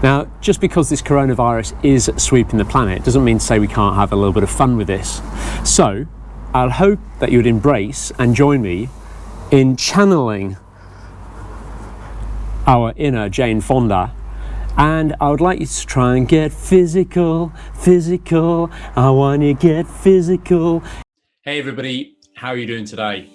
Now, just because this coronavirus is sweeping the planet doesn't mean to say we can't have a little bit of fun with this. So, I'll hope that you would embrace and join me in channeling our inner Jane Fonda, and I would like you to try and get physical, I want you to get physical. Hey everybody, how are you doing today?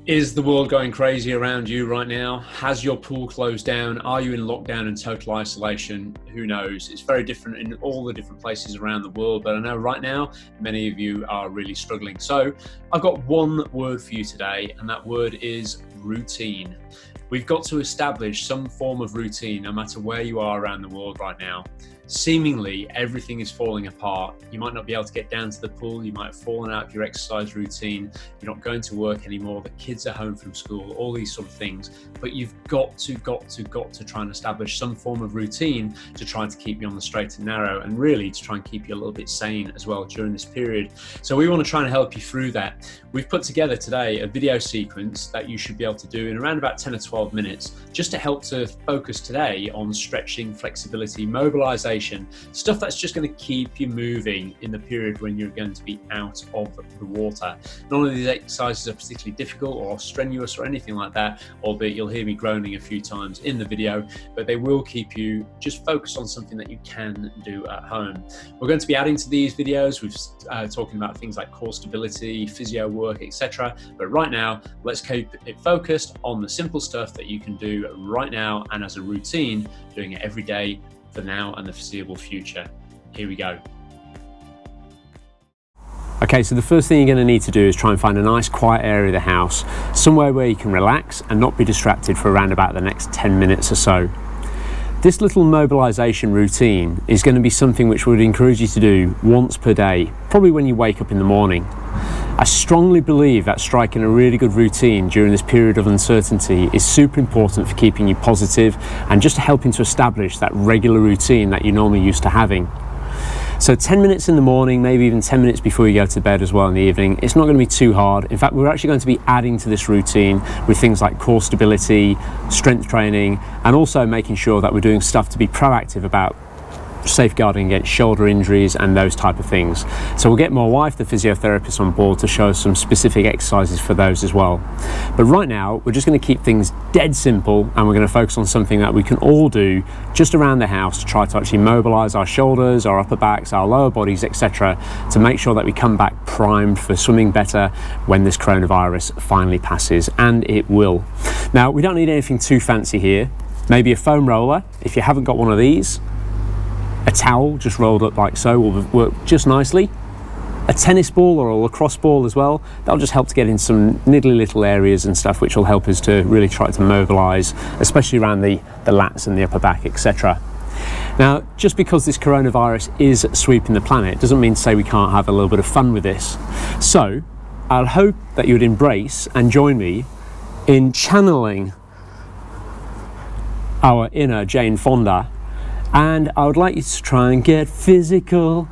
Is the world going crazy around you right now? Has your pool closed down? Are you in lockdown and total isolation? Who knows? It's very different in all the different places around the world, but I know right now, many of you are really struggling. So I've got one word for you today, and that word is routine. We've got to establish some form of routine, no matter where you are around the world right now. Seemingly, everything is falling apart. You might not be able to get down to the pool. You might have fallen out of your exercise routine. You're not going to work anymore. The kids are home from school, all these sort of things. But you've got to try and establish some form of routine to try to keep you on the straight and narrow, and really to try and keep you a little bit sane as well during this period. So we want to try and help you through that. We've put together today a video sequence that you should be able to do in around about 10 or 12 minutes, just to help to focus today on stretching, flexibility, mobilization, stuff that's just going to keep you moving in the period when you're going to be out of the water. None of these exercises are particularly difficult or strenuous or anything like that, albeit you'll hear me groaning a few times in the video, but they will keep you just focused on something that you can do at home. We're going to be adding to these videos. We've talking about things like core stability, physio work, etc. But right now, let's keep it focused on the simple stuff that you can do right now and as a routine, doing it every day for now and the foreseeable future. Here we go. Okay, so the first thing you're going to need to do is try and find a nice quiet area of the house, somewhere where you can relax and not be distracted for around about the next 10 minutes or so. This little mobilisation routine is going to be something which we would encourage you to do once per day, probably when you wake up in the morning. I strongly believe that striking a really good routine during this period of uncertainty is super important for keeping you positive and just helping to establish that regular routine that you're normally used to having. So 10 minutes in the morning, maybe even 10 minutes before you go to bed as well in the evening, it's not going to be too hard. In fact, we're actually going to be adding to this routine with things like core stability, strength training, and also making sure that we're doing stuff to be proactive about safeguarding against shoulder injuries and those type of things. So we'll get my wife, the physiotherapist, on board to show us some specific exercises for those as well. But right now, we're just going to keep things dead simple, and we're going to focus on something that we can all do just around the house to try to actually mobilize our shoulders, our upper backs, our lower bodies, etc., to make sure that we come back primed for swimming better when this coronavirus finally passes, and it will. Now, we don't need anything too fancy here. Maybe a foam roller, if you haven't got one of these. A towel just rolled up like so will work just nicely. A tennis ball or a lacrosse ball as well, that'll just help to get in some niggly little areas and stuff, which will help us to really try to mobilise, especially around the lats and the upper back, etc. Now, just because this coronavirus is sweeping the planet doesn't mean to say we can't have a little bit of fun with this. So I'll hope that you would embrace and join me in channeling our inner Jane Fonda, and I would like you to try and get physical,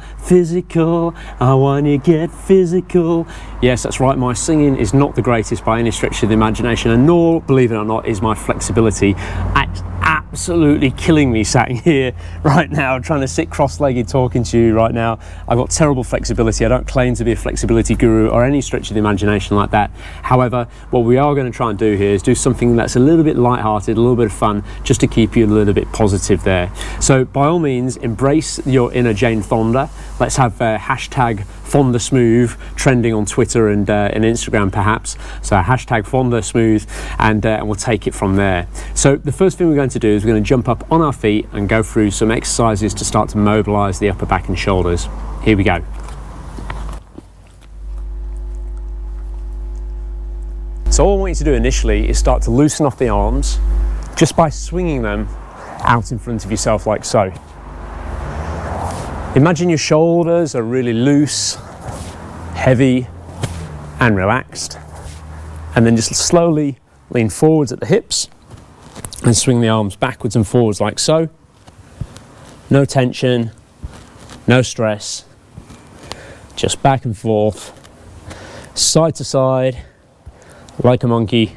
I want you to get physical. Yes, that's right, my singing is not the greatest by any stretch of the imagination, and nor, believe it or not, is my flexibility. It's absolutely killing me sat here right now, trying to sit cross-legged talking to you right now. I've got terrible flexibility. I don't claim to be a flexibility guru or any stretch of the imagination like that. However, what we are going to try and do here is do something that's a little bit light-hearted, a little bit of fun, just to keep you a little bit positive there. So by all means, embrace your inner Jane Fonda. Let's have hashtag Fonda Smooth trending on Twitter and Instagram perhaps. So hashtag Fonda Smooth, and we'll take it from there. So the first thing we're going to do is we're going to jump up on our feet and go through some exercises to start to mobilise the upper back and shoulders. Here we go. So all I want you to do initially is start to loosen off the arms just by swinging them out in front of yourself like so. Imagine your shoulders are really loose, heavy and relaxed, and then just slowly lean forwards at the hips and swing the arms backwards and forwards like so. No tension, no stress, just back and forth, side to side, like a monkey.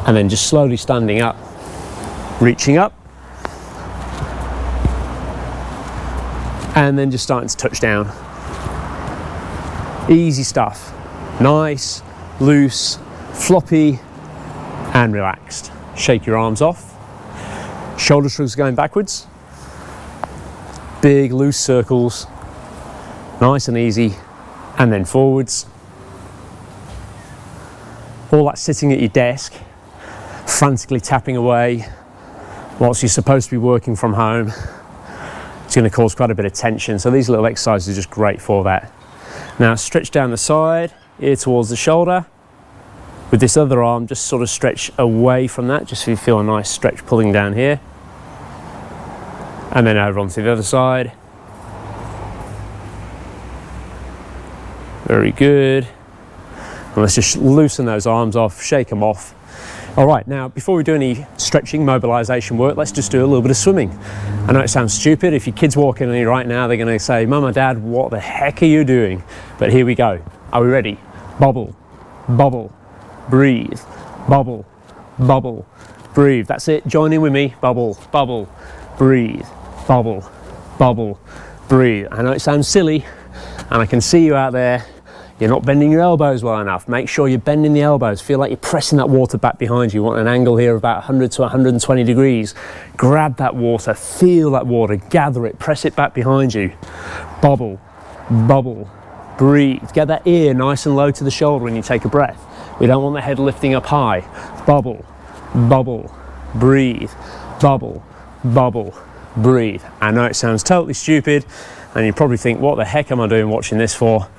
And then just slowly standing up, reaching up, and then just starting to touch down. Easy stuff. Nice, loose, floppy, and relaxed. Shake your arms off. Shoulder shrugs going backwards. Big, loose circles. Nice and easy. And then forwards. All that sitting at your desk, frantically tapping away whilst you're supposed to be working from home, it's going to cause quite a bit of tension. So these little exercises are just great for that. Now stretch down the side, ear towards the shoulder. With this other arm, just sort of stretch away from that, just so you feel a nice stretch pulling down here. And then over onto the other side. Very good. And let's just loosen those arms off, shake them off. All right, now before we do any stretching, mobilisation work, let's just do a little bit of swimming. I know it sounds stupid. If your kid's walking on you right now, they're going to say, "Mum or Dad, what the heck are you doing?" But here we go. Are we ready? Bubble, bubble, breathe, bubble, bubble, breathe. That's it. Join in with me. Bubble, bubble, breathe, bubble, bubble, breathe. I know it sounds silly, and I can see you out there. You're not bending your elbows well enough. Make sure you're bending the elbows. Feel like you're pressing that water back behind you. You want an angle here of about 100 to 120 degrees. Grab that water, feel that water, gather it, press it back behind you. Bubble, bubble, breathe. Get that ear nice and low to the shoulder when you take a breath. We don't want the head lifting up high. Bubble, bubble, breathe, bubble, bubble, breathe. I know it sounds totally stupid, and you probably think, what the heck am I doing watching this for?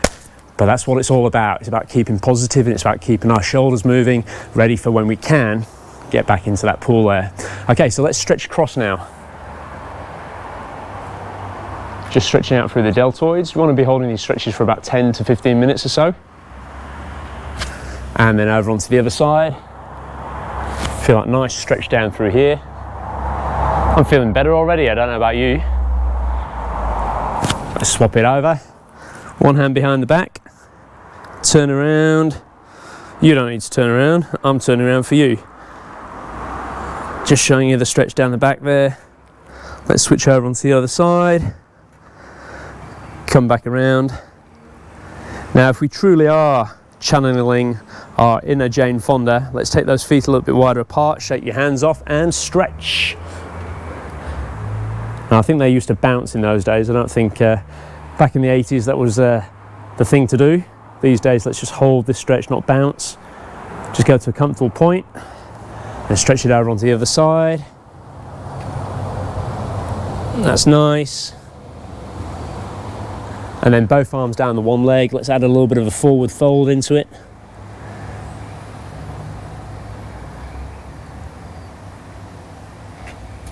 But that's what it's all about. It's about keeping positive, and it's about keeping our shoulders moving, ready for when we can get back into that pool there. Okay, so let's stretch across now. Just stretching out through the deltoids. You want to be holding these stretches for about 10 to 15 minutes or so. And then over onto the other side. Feel that nice stretch down through here. I'm feeling better already, I don't know about you. Let's swap it over. One hand behind the back. Turn around. You don't need to turn around. I'm turning around for you. Just showing you the stretch down the back there. Let's switch over onto the other side. Come back around. Now, if we truly are channeling our inner Jane Fonda, let's take those feet a little bit wider apart, shake your hands off and stretch. Now, I think they used to bounce in those days. I don't think back in the 80s that was the thing to do. These days, let's just hold this stretch, not bounce. Just go to a comfortable point and stretch it over onto the other side. That's nice. And then both arms down the one leg. Let's add a little bit of a forward fold into it.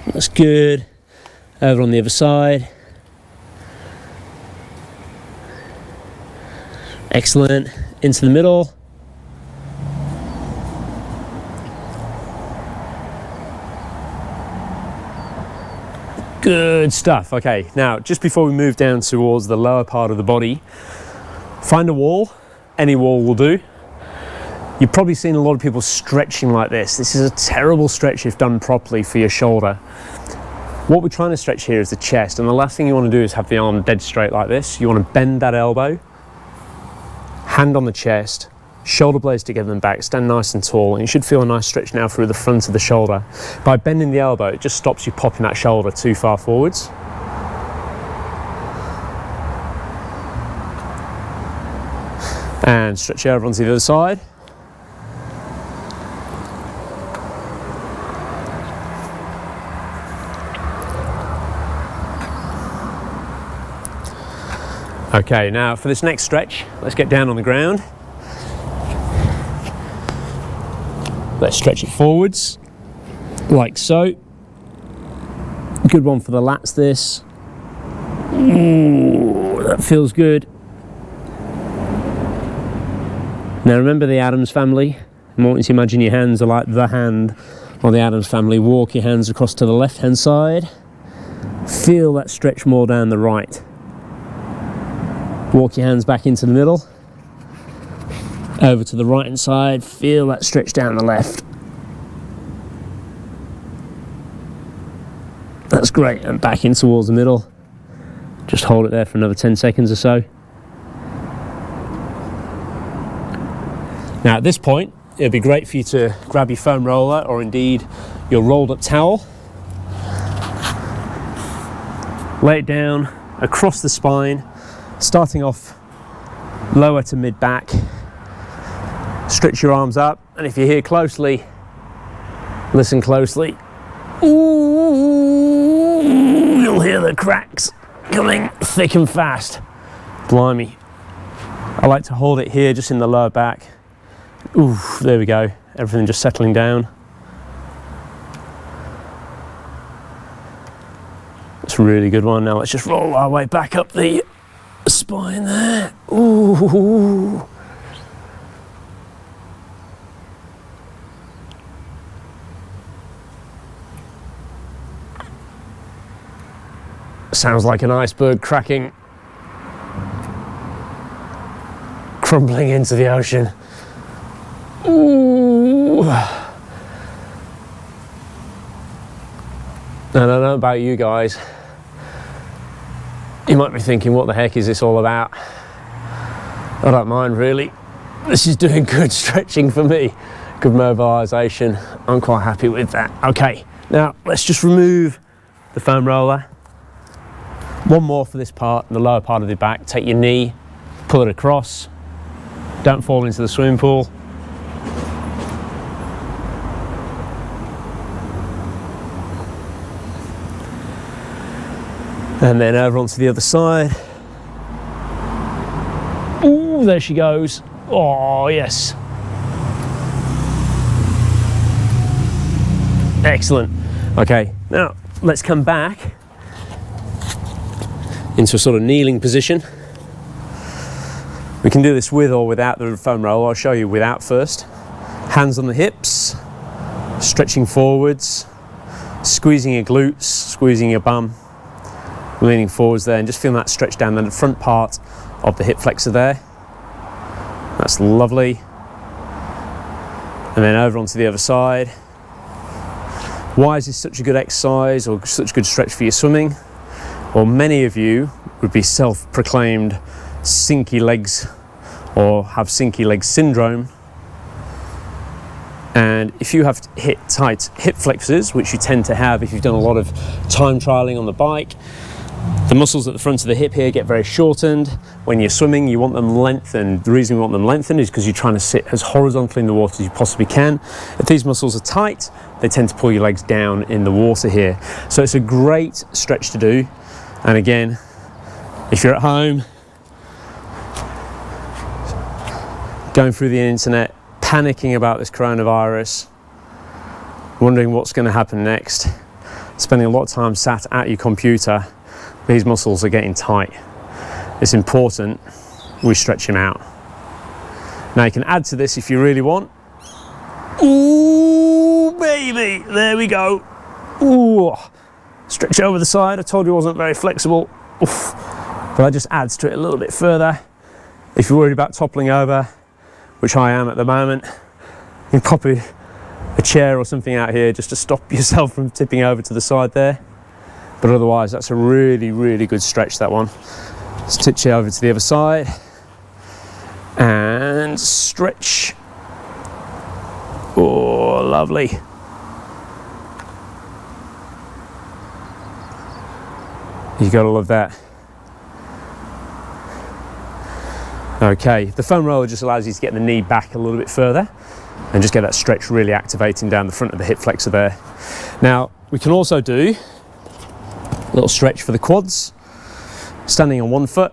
That's good. Over on the other side. Excellent. Into the middle. Good stuff. Okay, now just before we move down towards the lower part of the body, find a wall. Any wall will do. You've probably seen a lot of people stretching like this. This is a terrible stretch if done properly for your shoulder. What we're trying to stretch here is the chest, and the last thing you want to do is have the arm dead straight like this. You want to bend that elbow, hand on the chest, shoulder blades together and back, stand nice and tall, and you should feel a nice stretch now through the front of the shoulder. By bending the elbow, it just stops you popping that shoulder too far forwards. And stretch over onto the other side. Okay, now for this next stretch, let's get down on the ground. Let's stretch it forwards, like so. Good one for the lats, this. Ooh, that feels good. Now remember the Addams family. I want you to imagine your hands are like the hand of the Addams family. Walk your hands across to the left-hand side. Feel that stretch more down the right. Walk your hands back into the middle. Over to the right hand side, feel that stretch down the left. That's great. And back in towards the middle. Just hold it there for another 10 seconds or so. Now at this point, it'd be great for you to grab your foam roller or indeed your rolled up towel. Lay it down across the spine, starting off lower to mid back. Stretch your arms up, and if you hear closely, listen closely. Ooh, you'll hear the cracks coming thick and fast. Blimey. I like to hold it here just in the lower back. Ooh, there we go. Everything just settling down. It's a really good one. Now let's just roll our way back up the spine there. Ooh. Sounds like an iceberg cracking, crumbling into the ocean. Ooh. I don't know about you guys. You might be thinking, what the heck is this all about? I don't mind really. This is doing good stretching for me. Good mobilisation. I'm quite happy with that. Okay, now let's just remove the foam roller. One more for this part, the lower part of the back. Take your knee, pull it across. Don't fall into the swimming pool. And then over onto the other side. Ooh, there she goes. Oh, yes. Excellent. Okay, now let's come back into a sort of kneeling position. We can do this with or without the foam roll. I'll show you without first. Hands on the hips, stretching forwards, squeezing your glutes, squeezing your bum, leaning forwards there, and just feeling that stretch down the front part of the hip flexor there. That's lovely. And then over onto the other side. Why is this such a good exercise or such a good stretch for your swimming? Well, many of you would be self-proclaimed sinky legs or have sinky leg syndrome. And if you have hit tight hip flexors, which you tend to have if you've done a lot of time trialing on the bike, the muscles at the front of the hip here get very shortened. When you're swimming, you want them lengthened. The reason you want them lengthened is because you're trying to sit as horizontally in the water as you possibly can. If these muscles are tight, they tend to pull your legs down in the water here. So it's a great stretch to do. And again, if you're at home, going through the internet, panicking about this coronavirus, wondering what's going to happen next, spending a lot of time sat at your computer, these muscles are getting tight. It's important we stretch them out. Now you can add to this if you really want. Ooh, baby, there we go. Ooh. Stretch over the side. I told you it wasn't very flexible. Oof. But that just adds to it a little bit further. If you're worried about toppling over, which I am at the moment, you can pop a chair or something out here just to stop yourself from tipping over to the side there. But otherwise, that's a really, really good stretch, that one. Let's tip you over to the other side and stretch. Oh, lovely. You gotta love that. Okay, the foam roller just allows you to get the knee back a little bit further and just get that stretch really activating down the front of the hip flexor there. Now, we can also do a little stretch for the quads, standing on one foot,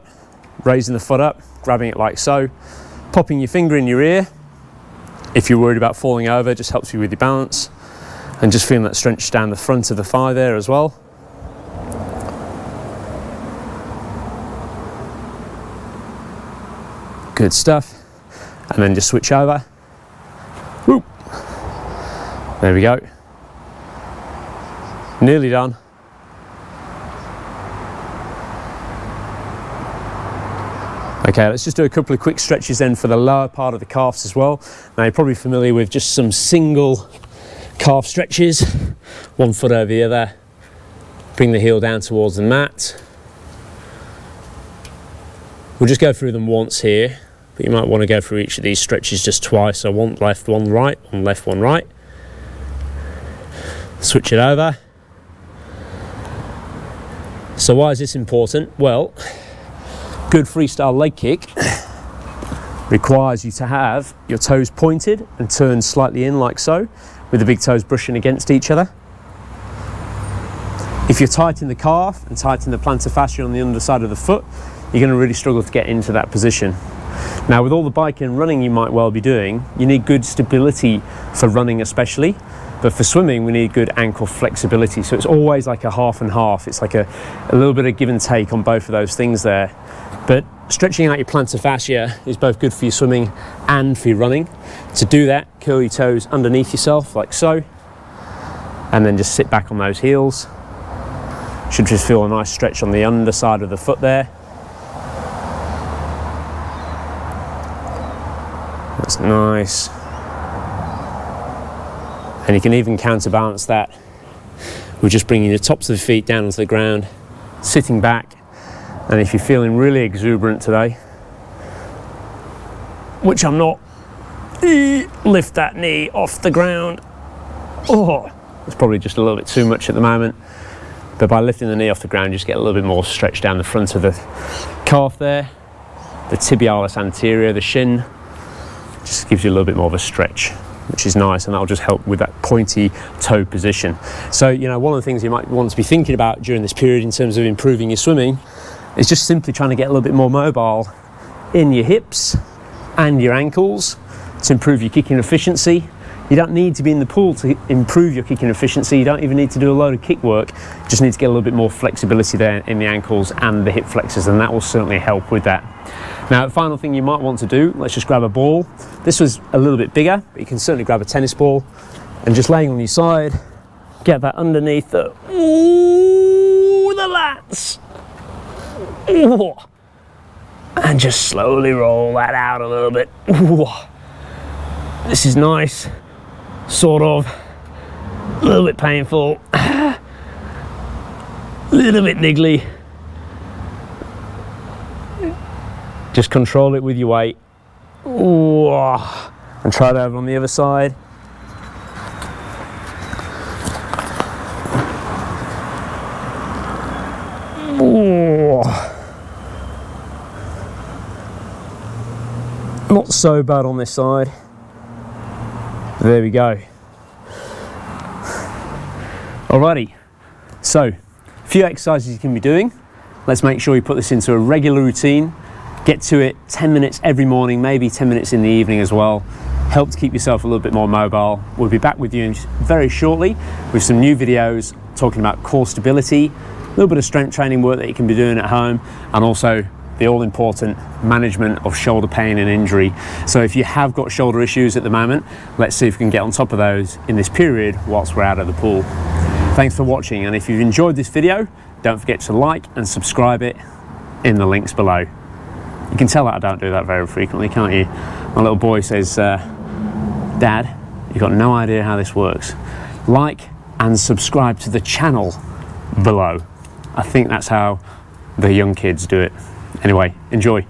raising the foot up, grabbing it like so, popping your finger in your ear. If you're worried about falling over, it just helps you with your balance, and just feeling that stretch down the front of the thigh there as well. Good stuff. And then just switch over. Whoop. There we go. Nearly done. Okay, let's just do a couple of quick stretches then for the lower part of the calves as well. Now you're probably familiar with just some single calf stretches, one foot over the other, bring the heel down towards the mat. We'll just go through them once here, but you might want to go through each of these stretches just twice. So one left, one right, one left, one right. Switch it over. So why is this important? Well, good freestyle leg kick requires you to have your toes pointed and turned slightly in like so, with the big toes brushing against each other. If you're tight in the calf and tight in the plantar fascia on the underside of the foot, you're going to really struggle to get into that position. Now, with all the biking and running you might well be doing, you need good stability for running especially, but for swimming we need good ankle flexibility. So it's always like a half and half. It's like a little bit of give and take on both of those things there. But stretching out your plantar fascia is both good for your swimming and for your running. To do that, curl your toes underneath yourself like so, and then just sit back on those heels. Should just feel a nice stretch on the underside of the foot there. That's nice. And you can even counterbalance that with just bringing the tops of the feet down onto the ground, sitting back. And if you're feeling really exuberant today, which I'm not, lift that knee off the ground. Oh, it's probably just a little bit too much at the moment. But by lifting the knee off the ground, you just get a little bit more stretch down the front of the calf there, the tibialis anterior, the shin. Just gives you a little bit more of a stretch, which is nice, and that'll just help with that pointy toe position. So, you know, one of the things you might want to be thinking about during this period in terms of improving your swimming is just simply trying to get a little bit more mobile in your hips and your ankles to improve your kicking efficiency. You don't need to be in the pool to improve your kicking efficiency. You don't even need to do a load of kick work. You just need to get a little bit more flexibility there in the ankles and the hip flexors, and that will certainly help with that. Now, the final thing you might want to do, let's just grab a ball. This was a little bit bigger, but you can certainly grab a tennis ball and just laying on your side, get that underneath the, ooh, the lats. Ooh. And just slowly roll that out a little bit. Ooh. This is nice, sort of, a little bit painful, a little bit niggly. Just control it with your weight. Ooh. And try it over on the other side. Ooh. Not so bad on this side. There we go. Alrighty, so a few exercises you can be doing. Let's make sure you put this into a regular routine. Get to it 10 minutes every morning, maybe 10 minutes in the evening as well. Help to keep yourself a little bit more mobile. We'll be back with you very shortly with some new videos talking about core stability, a little bit of strength training work that you can be doing at home, and also the all-important management of shoulder pain and injury. So if you have got shoulder issues at the moment, let's see if we can get on top of those in this period whilst we're out of the pool. Thanks for watching, and if you've enjoyed this video, don't forget to like and subscribe it in the links below. You can tell that I don't do that very frequently, can't you? My little boy says, Dad, you've got no idea how this works. Like and subscribe to the channel below. I think that's how the young kids do it. Anyway, enjoy.